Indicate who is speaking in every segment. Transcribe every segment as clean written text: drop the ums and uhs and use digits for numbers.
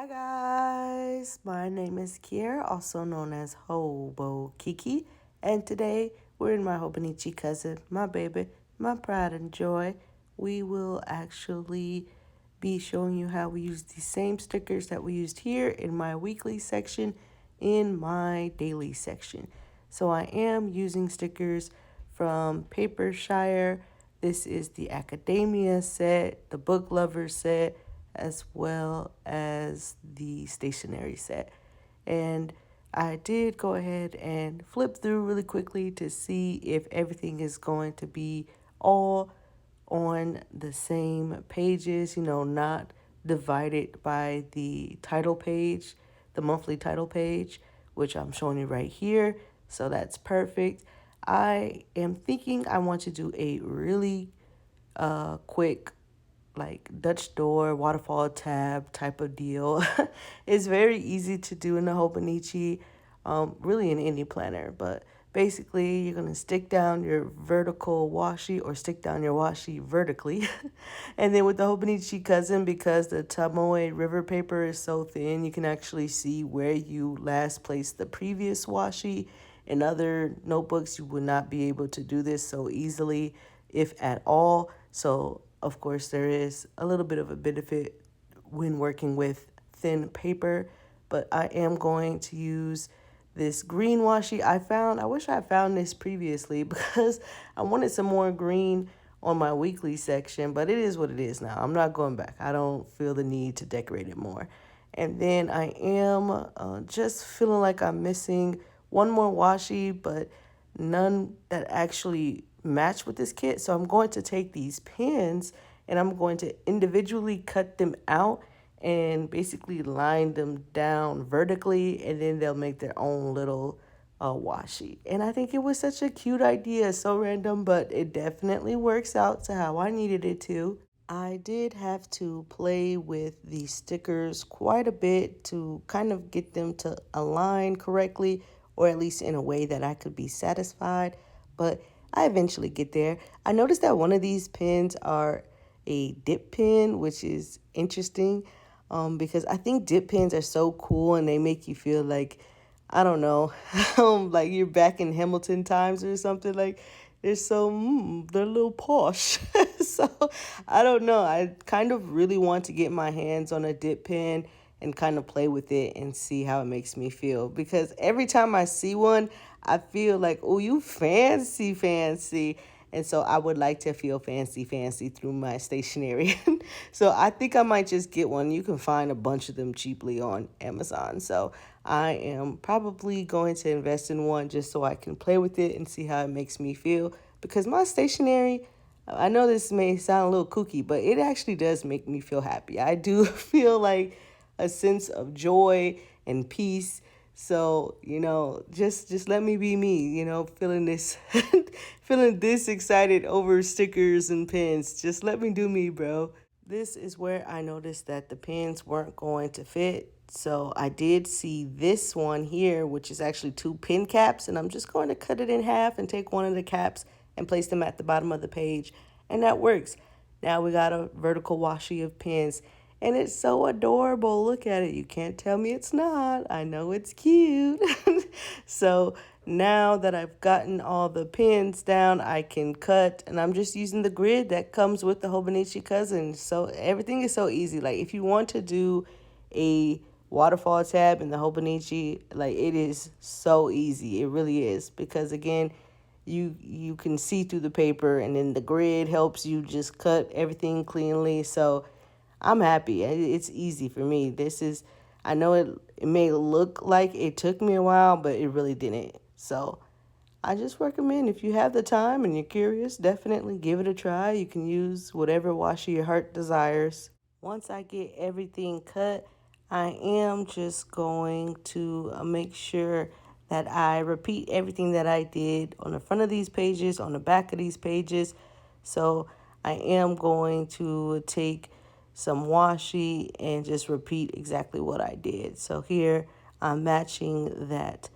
Speaker 1: Hi guys, my name is Kiera, also known as Hobokiki, and today we're in my Hobonichi cousin, my baby, my pride and joy. We will actually be showing you how we use the same stickers that we used here in my weekly section in my daily section. So I am using stickers from Paper Shire. This is the Academia set, the Book Lover set, as well as the stationery set. And I did go ahead and flip through really quickly to see if everything is going to be all on the same pages, not divided by the title page, the monthly title page, which I'm showing you right here. So that's perfect. I am thinking I want to do a really quick like Dutch door, waterfall tab type of deal. It's very easy to do in the Hobonichi, really in any planner. But basically, you're going to stick down your vertical washi or stick down your washi vertically. And then with the Hobonichi cousin, because the Tamoe river paper is so thin, you can actually see where you last placed the previous washi. In other notebooks, you would not be able to do this so easily, if at all. So of course, there is a little bit of a benefit when working with thin paper, but I am going to use this green washi I wish I had found this previously because I wanted some more green on my weekly section, but it is what it is now. I'm not going back. I don't feel the need to decorate it more. And then I am just feeling like I'm missing one more washi, but none that actually match with this kit. So I'm going to take these pins and I'm going to individually cut them out and basically line them down vertically, and then they'll make their own little washi. And I think it was such a cute idea, so random, but it definitely works out to how I needed it to. I did have to play with the stickers quite a bit to kind of get them to align correctly, or at least in a way that I could be satisfied, but I eventually get there. I noticed that one of these pins are a dip pin, which is interesting, because I think dip pins are so cool and they make you feel like, I don't know, like you're back in Hamilton times or something. Like they're a little posh. So I don't know. I kind of really want to get my hands on a dip pen and kind of play with it and see how it makes me feel. Because every time I see one, I feel like, oh, you fancy, fancy. And so I would like to feel fancy, fancy through my stationery. So I think I might just get one. You can find a bunch of them cheaply on Amazon. So I am probably going to invest in one just so I can play with it and see how it makes me feel. Because my stationery, I know this may sound a little kooky, but it actually does make me feel happy. I do feel like a sense of joy and peace. So, just let me be me, feeling this feeling this excited over stickers and pins. Just let me do me, bro. This is where I noticed that the pins weren't going to fit. So I did see this one here, which is actually two pin caps, and I'm just going to cut it in half and take one of the caps and place them at the bottom of the page. And that works. Now we got a vertical washi of pins. And it's so adorable. Look at it. You can't tell me it's not. I know it's cute. So now that I've gotten all the pins down, I can cut. And I'm just using the grid that comes with the Hobonichi cousin. So everything is so easy. Like if you want to do a waterfall tab in the Hobonichi, like it is so easy. It really is. Because again, you can see through the paper, and then the grid helps you just cut everything cleanly. So I'm happy. It's easy for me. I know it may look like it took me a while, but it really didn't. So I just recommend, if you have the time and you're curious, definitely give it a try. You can use whatever washi your heart desires. Once I get everything cut, I am just going to make sure that I repeat everything that I did on the front of these pages, on the back of these pages. So I am going to take some washi and just repeat exactly what I did. So here I'm matching that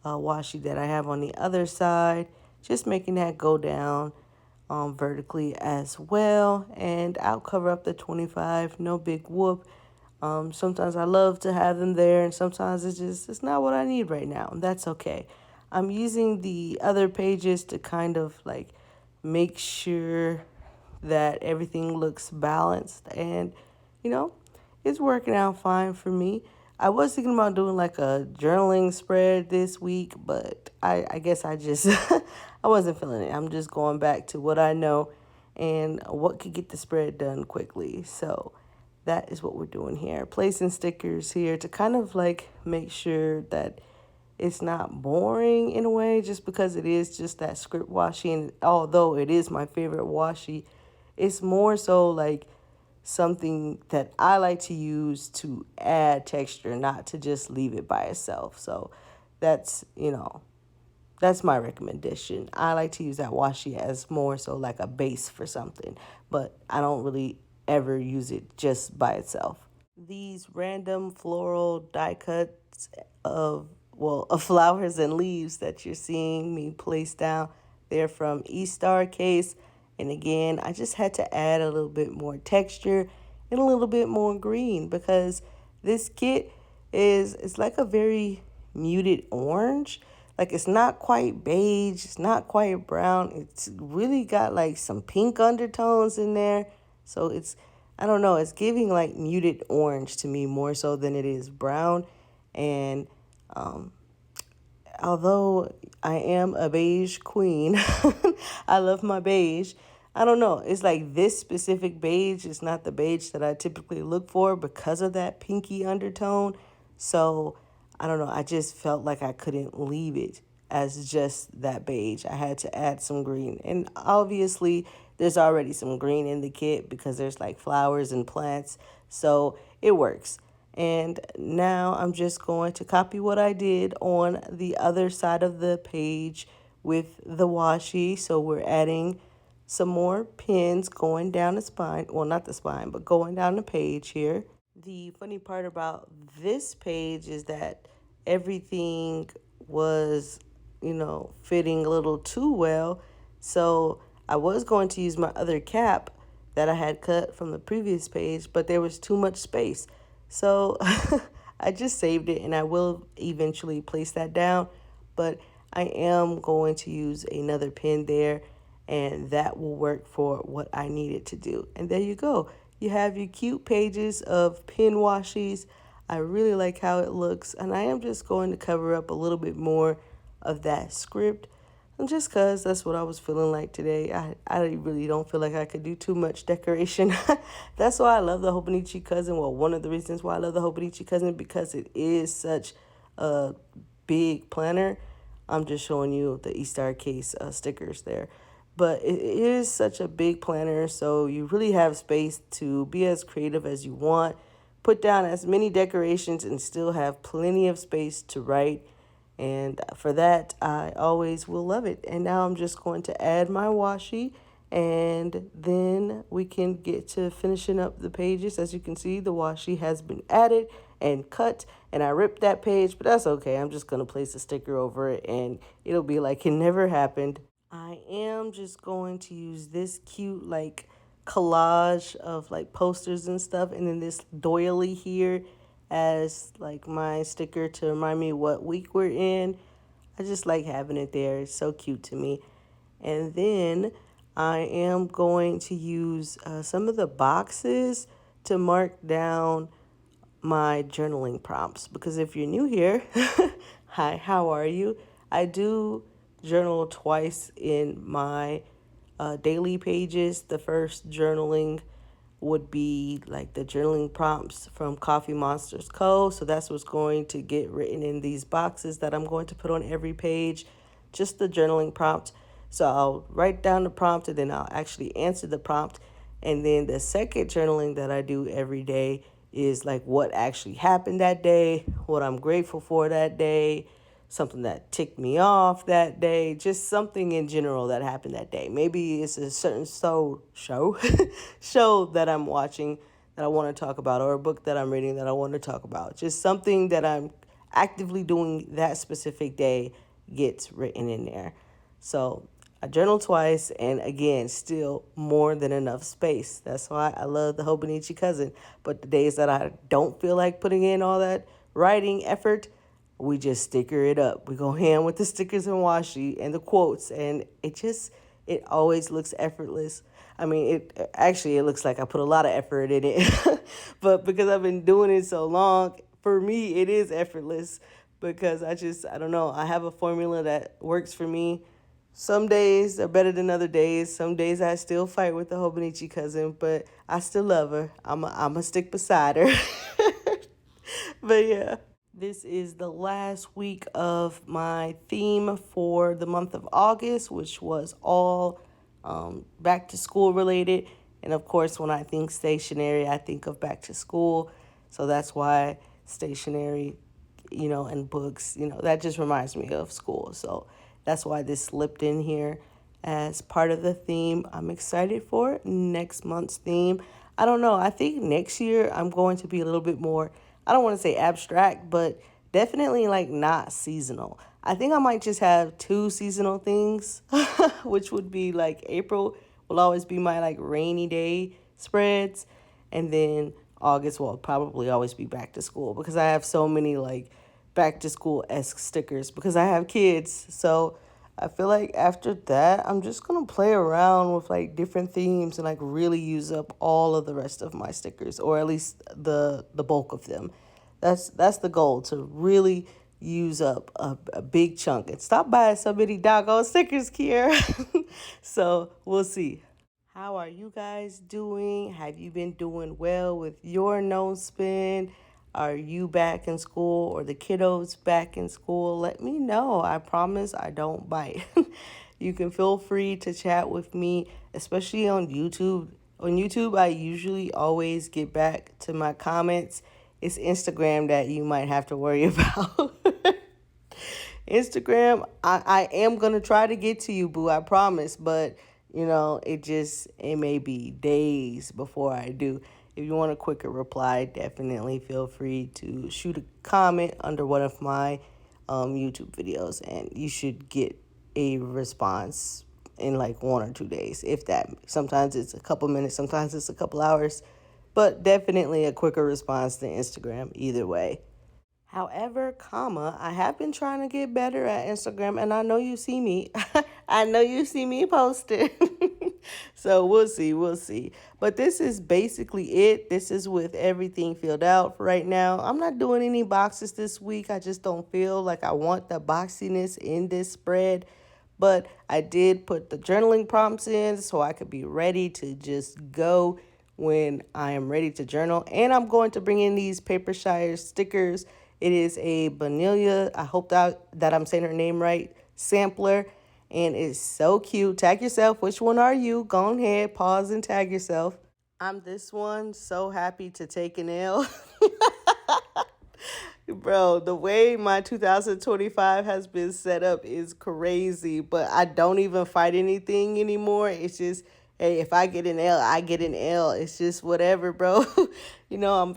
Speaker 1: washi that I have on the other side, just making that go down vertically as well. And I'll cover up the 25, no big whoop. Sometimes I love to have them there, and sometimes it's not what I need right now, and that's okay. I'm using the other pages to kind of like make sure that everything looks balanced, and you know, it's working out fine for me. I was thinking about doing like a journaling spread this week, but I guess I just I wasn't feeling it. I'm just going back to what I know and what could get the spread done quickly. So that is what we're doing here. Placing stickers here to kind of like make sure that it's not boring in a way, just because it is just that script washi. And although it is my favorite washi, it's more so like something that I like to use to add texture, not to just leave it by itself. So that's, that's my recommendation. I like to use that washi as more so like a base for something, but I don't really ever use it just by itself. These random floral die cuts of flowers and leaves that you're seeing me place down, they're from E-Star Case. And again, I just had to add a little bit more texture and a little bit more green because this kit is it's like a very muted orange. Like it's not quite beige, it's not quite brown. It's really got like some pink undertones in there. So I don't know, it's giving like muted orange to me more so than it is brown. And um, although I am a beige queen, I love my beige. I don't know. It's like this specific beige is not the beige that I typically look for because of that pinky undertone. So I don't know. I just felt like I couldn't leave it as just that beige. I had to add some green. And obviously, there's already some green in the kit because there's like flowers and plants. So it works. And now I'm just going to copy what I did on the other side of the page with the washi. So we're adding some more pins going down the spine. Well, not the spine, but going down the page here. The funny part about this page is that everything was, fitting a little too well. So I was going to use my other cap that I had cut from the previous page, but there was too much space. So I just saved it and I will eventually place that down. But I am going to use another pin there and that will work for what I needed to do. And there you go. You have your cute pages of pin washies. I really like how it looks, and I am just going to cover up a little bit more of that script. And just because that's what I was feeling like today. I really don't feel like I could do too much decoration. That's why I love the Hobonichi cousin. Well, one of the reasons why I love the Hobonichi cousin, because it is such a big planner. I'm just showing you the E-Star Case stickers there. But it is such a big planner, so you really have space to be as creative as you want, put down as many decorations, and still have plenty of space to write. And for that, I always will love it. And now I'm just going to add my washi, and then we can get to finishing up the pages. As you can see, the washi has been added and cut, and I ripped that page, but that's okay. I'm just going to place a sticker over it, and it'll be like it never happened. I am just going to use this cute like collage of like posters and stuff, and then this doily here as like my sticker to remind me what week we're in. I just like having it there. It's so cute to me. And then I am going to use some of the boxes to mark down my journaling prompts, because if you're new here, hi, how are you? I do journal twice in my daily pages. The first journaling would be like the journaling prompts from Coffee Monsters Co. So that's what's going to get written in these boxes that I'm going to put on every page, just the journaling prompt. So I'll write down the prompt and then I'll actually answer the prompt. And then the second journaling that I do every day is like what actually happened that day, what I'm grateful for that day, something that ticked me off that day, just something in general that happened that day. Maybe it's a certain show that I'm watching that I want to talk about, or a book that I'm reading that I want to talk about. Just something that I'm actively doing that specific day gets written in there. So I journal twice, and again, still more than enough space. That's why I love the Hobonichi cousin. But the days that I don't feel like putting in all that writing effort, we just sticker it up. We go ham with the stickers and washi and the quotes, and it always looks effortless. I mean, it looks like I put a lot of effort in it, but because I've been doing it so long, for me it is effortless because I don't know, I have a formula that works for me. Some days are better than other days. Some days I still fight with the Hobonichi cousin, but I still love her. I'm a stick beside her. But yeah, this is the last week of my theme for the month of August, which was all back to school related. And of course, when I think stationery, I think of back to school. So that's why stationery, and books, that just reminds me of school. So that's why this slipped in here as part of the theme. I'm excited for next month's theme. I don't know. I think next year I'm going to be a little bit more, I don't want to say abstract, but definitely like not seasonal. I think I might just have two seasonal things, which would be like April will always be my like rainy day spreads. And then August will probably always be back to school because I have so many like back to school-esque stickers because I have kids. So I feel like after that, I'm just gonna play around with like different themes and like really use up all of the rest of my stickers, or at least the bulk of them. That's the goal, to really use up a big chunk and stop buying so many doggone stickers, Kier. So we'll see. How are you guys doing? Have you been doing well with your no spin? Are you back in school or the kiddos back in school? Let me know. I promise I don't bite. You can feel free to chat with me, especially on YouTube. On YouTube, I usually always get back to my comments. It's Instagram that you might have to worry about. Instagram, I am gonna try to get to you, boo. I promise. But it may be days before I do. If you want a quicker reply, definitely feel free to shoot a comment under one of my YouTube videos, and you should get a response in like 1 or 2 days, if that. Sometimes it's a couple minutes, sometimes it's a couple hours, but definitely a quicker response than Instagram either way. However, I have been trying to get better at Instagram, and I know you see me. I know you see me posting. So we'll see, we'll see. But this is basically it. This is with everything filled out for right now. I'm not doing any boxes this week. I just don't feel like I want the boxiness in this spread. But I did put the journaling prompts in so I could be ready to just go when I am ready to journal. And I'm going to bring in these Paper Shire stickers. It is a Vanilla, I hope that I'm saying her name right, sampler. And it's so cute. Tag yourself. Which one are you? Go ahead, pause and tag yourself. I'm this one. So happy to take an L. Bro, the way my 2025 has been set up is crazy, but I don't even fight anything anymore. It's just, hey, if I get an L, I get an L. It's just whatever, bro.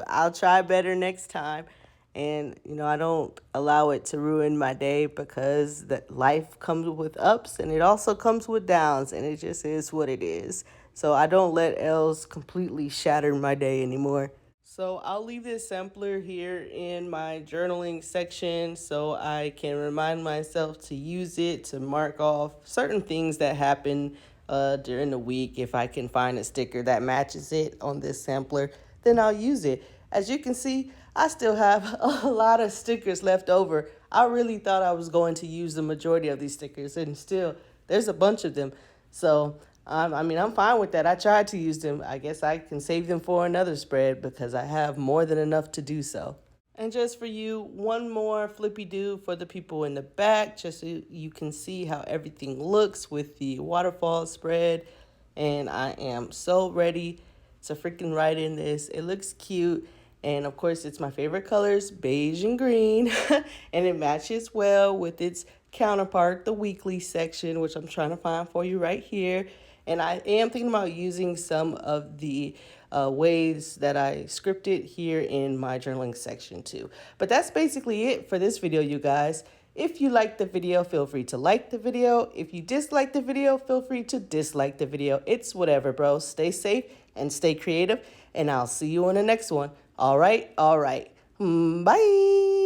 Speaker 1: I'll try better next time. And, I don't allow it to ruin my day because that life comes with ups and it also comes with downs, and it just is what it is. So I don't let L's completely shatter my day anymore. So I'll leave this sampler here in my journaling section so I can remind myself to use it to mark off certain things that happen during the week. If I can find a sticker that matches it on this sampler, then I'll use it. As you can see, I still have a lot of stickers left over. I really thought I was going to use the majority of these stickers, and still, there's a bunch of them. So I'm fine with that. I tried to use them. I guess I can save them for another spread because I have more than enough to do so. And just for you, one more flippy do for the people in the back, just so you can see how everything looks with the waterfall spread. And I am so ready to freaking write in this. It looks cute. And of course, it's my favorite colors, beige and green. And it matches well with its counterpart, the weekly section, which I'm trying to find for you right here. And I am thinking about using some of the ways that I scripted here in my journaling section too. But that's basically it for this video, you guys. If you like the video, feel free to like the video. If you dislike the video, feel free to dislike the video. It's whatever, bro. Stay safe and stay creative, and I'll see you on the next one. All right, all right. Bye.